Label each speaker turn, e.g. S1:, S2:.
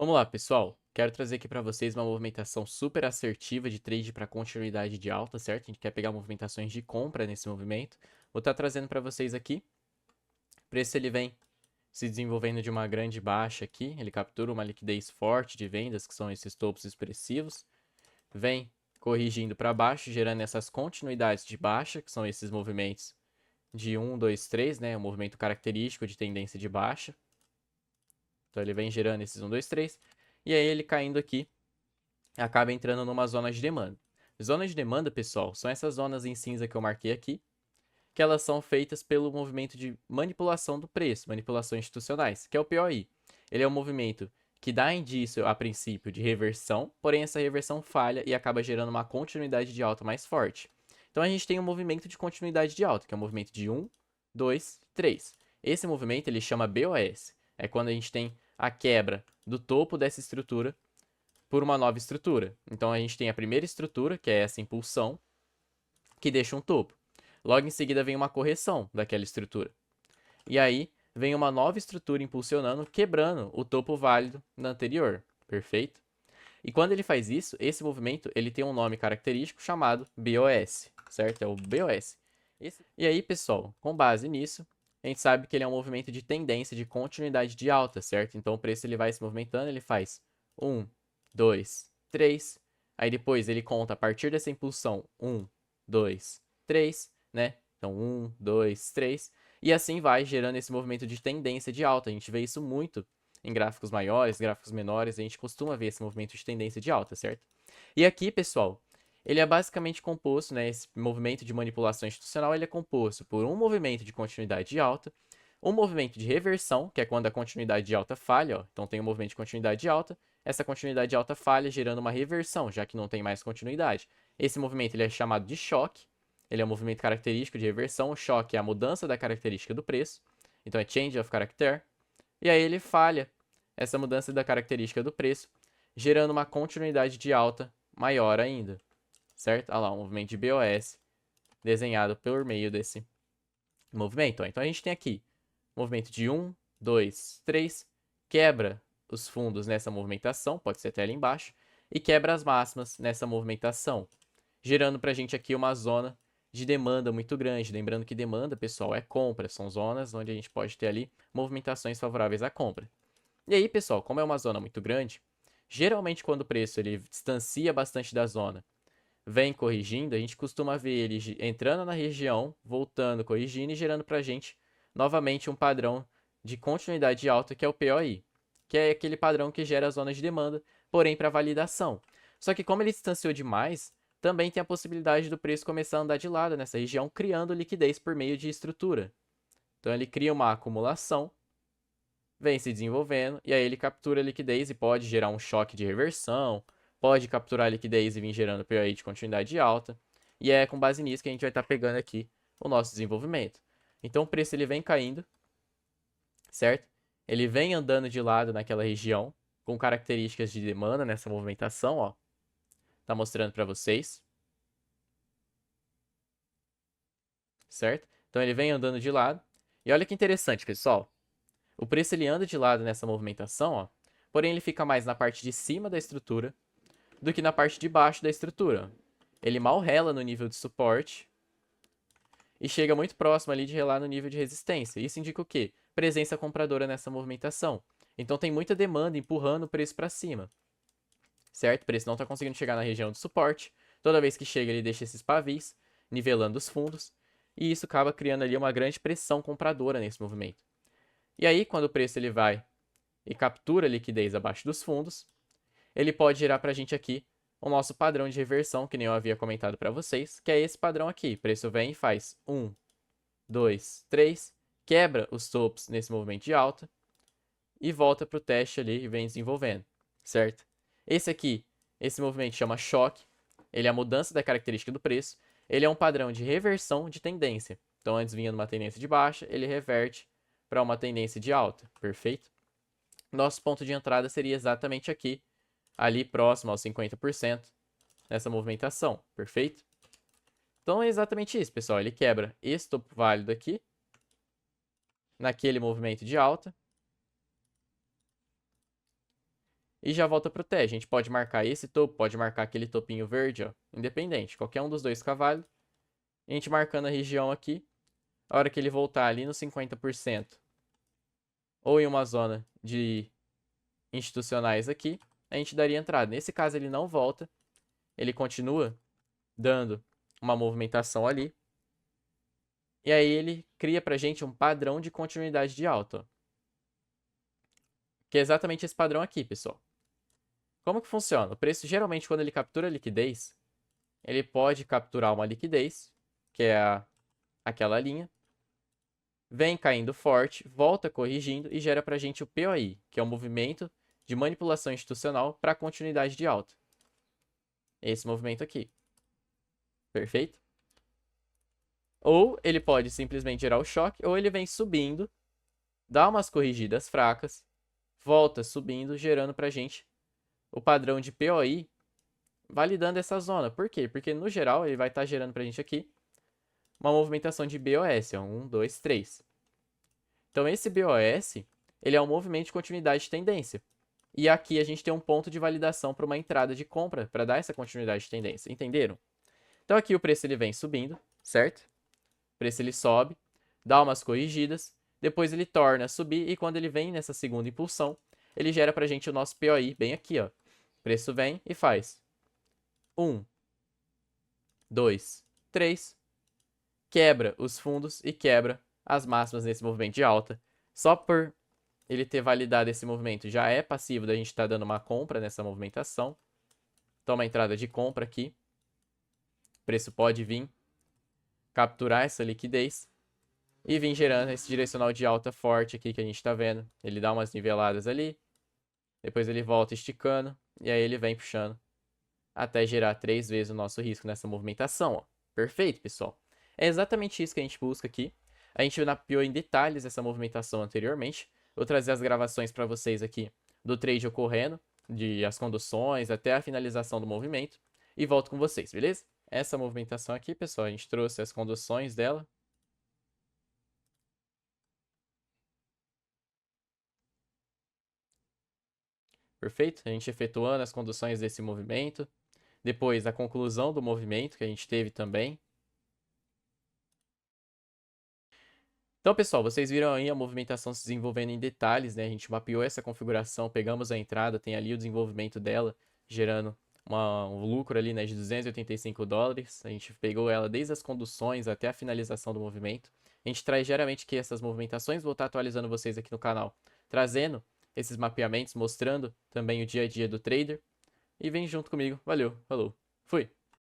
S1: Vamos lá, pessoal. Quero trazer aqui para vocês uma movimentação super assertiva de trade para continuidade de alta, certo? A gente quer pegar movimentações de compra nesse movimento. Vou estar trazendo para vocês aqui. O preço ele vem se desenvolvendo de uma grande baixa aqui. Ele captura uma liquidez forte de vendas, que são esses topos expressivos. Vem corrigindo para baixo, gerando essas continuidades de baixa, que são esses movimentos de 1, 2, 3, né? Um movimento característico de tendência de baixa. Então ele vem gerando esses 1, 2, 3. E aí ele caindo aqui, acaba entrando numa zona de demanda. Zonas de demanda, pessoal, são essas zonas em cinza que eu marquei aqui, que elas são feitas pelo movimento de manipulação do preço, manipulações institucionais, que é o POI. Ele é um movimento que dá indício, a princípio, de reversão, porém essa reversão falha e acaba gerando uma continuidade de alta mais forte. Então a gente tem um movimento de continuidade de alta, que é um movimento de 1, 2, 3. Esse movimento ele chama BOS. É quando a gente tem a quebra do topo dessa estrutura por uma nova estrutura. Então a gente tem a primeira estrutura, que é essa impulsão, que deixa um topo. Logo em seguida vem uma correção daquela estrutura. E aí vem uma nova estrutura impulsionando, quebrando o topo válido da anterior. Perfeito? E quando ele faz isso, esse movimento ele tem um nome característico chamado BOS, certo? É o BOS. E aí, pessoal, com base nisso, a gente sabe que ele é um movimento de tendência de continuidade de alta, certo? Então o preço ele vai se movimentando, ele faz 1, 2, 3. Aí depois ele conta a partir dessa impulsão 1, 2, 3, né? Então 1, 2, 3. E assim vai gerando esse movimento de tendência de alta. A gente vê isso muito em gráficos maiores, gráficos menores. A gente costuma ver esse movimento de tendência de alta, certo? E aqui, pessoal, ele é basicamente composto, né, esse movimento de manipulação institucional, ele é composto por um movimento de continuidade de alta, um movimento de reversão, que é quando a continuidade de alta falha, ó. Então tem um movimento de continuidade de alta, essa continuidade de alta falha gerando uma reversão, já que não tem mais continuidade. Esse movimento ele é chamado de choque, ele é um movimento característico de reversão, o choque é a mudança da característica do preço, então é change of character, e aí ele falha essa mudança da característica do preço, gerando uma continuidade de alta maior ainda, certo? Olha lá, um movimento de BOS desenhado por meio desse movimento. Ó. Então a gente tem aqui movimento de 1, 2, 3, quebra os fundos nessa movimentação, pode ser até ali embaixo, e quebra as máximas nessa movimentação, gerando para a gente aqui uma zona de demanda muito grande. Lembrando que demanda, pessoal, é compra, são zonas onde a gente pode ter ali movimentações favoráveis à compra. E aí, pessoal, como é uma zona muito grande, geralmente quando o preço ele distancia bastante da zona, vem corrigindo, a gente costuma ver ele entrando na região, voltando, corrigindo e gerando para a gente novamente um padrão de continuidade alta que é o POI, que é aquele padrão que gera a zona de demanda, porém para validação. Só que como ele distanciou demais, também tem a possibilidade do preço começar a andar de lado nessa região, criando liquidez por meio de estrutura. Então ele cria uma acumulação, vem se desenvolvendo, e aí ele captura a liquidez e pode gerar um choque de reversão, pode capturar a liquidez e vir gerando POI de continuidade alta. E é com base nisso que a gente vai estar pegando aqui o nosso desenvolvimento. Então o preço ele vem caindo, certo? Ele vem andando de lado naquela região, com características de demanda nessa movimentação, ó. Tá mostrando para vocês. Certo? Então ele vem andando de lado. E olha que interessante, pessoal. O preço ele anda de lado nessa movimentação, ó. Porém ele fica mais na parte de cima da estrutura do que na parte de baixo da estrutura. Ele mal rela no nível de suporte e chega muito próximo ali de relar no nível de resistência. Isso indica o quê? Presença compradora nessa movimentação. Então tem muita demanda empurrando o preço para cima, certo? O preço não está conseguindo chegar na região de suporte. Toda vez que chega ele deixa esses pavis, nivelando os fundos, e isso acaba criando ali uma grande pressão compradora nesse movimento. E aí, quando o preço ele vai e captura a liquidez abaixo dos fundos, ele pode gerar para a gente aqui o nosso padrão de reversão, que nem eu havia comentado para vocês, que é esse padrão aqui. O preço vem e faz 1, 2, 3, quebra os topos nesse movimento de alta e volta para o teste ali e vem desenvolvendo, certo? Esse aqui, esse movimento chama choque, ele é a mudança da característica do preço, ele é um padrão de reversão de tendência. Então, antes vinha numa tendência de baixa, ele reverte para uma tendência de alta, perfeito? Nosso ponto de entrada seria exatamente aqui, ali próximo aos 50% nessa movimentação, perfeito? Então é exatamente isso, pessoal. Ele quebra esse topo válido aqui, naquele movimento de alta, e já volta pro teste. A gente pode marcar esse topo, pode marcar aquele topinho verde, ó, independente. Qualquer um dos dois fica válido. A gente marcando a região aqui, a hora que ele voltar ali no 50%, ou em uma zona de institucionais aqui, a gente daria entrada. Nesse caso ele não volta, ele continua dando uma movimentação ali, e aí ele cria pra gente um padrão de continuidade de alta, ó. Que é exatamente esse padrão aqui, pessoal. Como que funciona? O preço, geralmente, quando ele captura liquidez, ele pode capturar uma liquidez, que é aquela linha, vem caindo forte, volta corrigindo e gera pra gente o POI, que é o movimento de manipulação institucional para continuidade de alta. Esse movimento aqui. Perfeito? Ou ele pode simplesmente gerar o choque, ou ele vem subindo, dá umas corrigidas fracas, volta subindo, gerando pra gente o padrão de POI, validando essa zona. Por quê? Porque no geral ele vai estar gerando pra gente aqui uma movimentação de BOS, ó, 1, 2, 3. Então esse BOS, ele é um movimento de continuidade de tendência. E aqui a gente tem um ponto de validação para uma entrada de compra, para dar essa continuidade de tendência, entenderam? Então aqui o preço ele vem subindo, certo? O preço ele sobe, dá umas corrigidas, depois ele torna a subir e quando ele vem nessa segunda impulsão, ele gera pra gente o nosso POI bem aqui, ó. O preço vem e faz 1, 2, 3, quebra os fundos e quebra as máximas nesse movimento de alta. Só por ele ter validado esse movimento já é passivo da gente estar dando uma compra nessa movimentação. Toma a entrada de compra aqui. O preço pode vir capturar essa liquidez e vir gerando esse direcional de alta forte aqui que a gente está vendo. Ele dá umas niveladas ali, depois ele volta esticando e aí ele vem puxando até gerar 3 vezes o nosso risco nessa movimentação, ó. Perfeito, pessoal? É exatamente isso que a gente busca aqui. A gente mapeou em detalhes essa movimentação anteriormente. Vou trazer as gravações para vocês aqui do trade ocorrendo, de as conduções até a finalização do movimento e volto com vocês, beleza? Essa movimentação aqui, pessoal, a gente trouxe as conduções dela. Perfeito? A gente efetuando as conduções desse movimento. Depois, a conclusão do movimento que a gente teve também. Então, pessoal, vocês viram aí a movimentação se desenvolvendo em detalhes, né? A gente mapeou essa configuração, pegamos a entrada, tem ali o desenvolvimento dela, gerando um lucro ali, né, de $285. A gente pegou ela desde as conduções até a finalização do movimento. A gente traz diariamente aqui essas movimentações, vou estar atualizando vocês aqui no canal, trazendo esses mapeamentos, mostrando também o dia a dia do trader. E vem junto comigo. Valeu, falou, fui!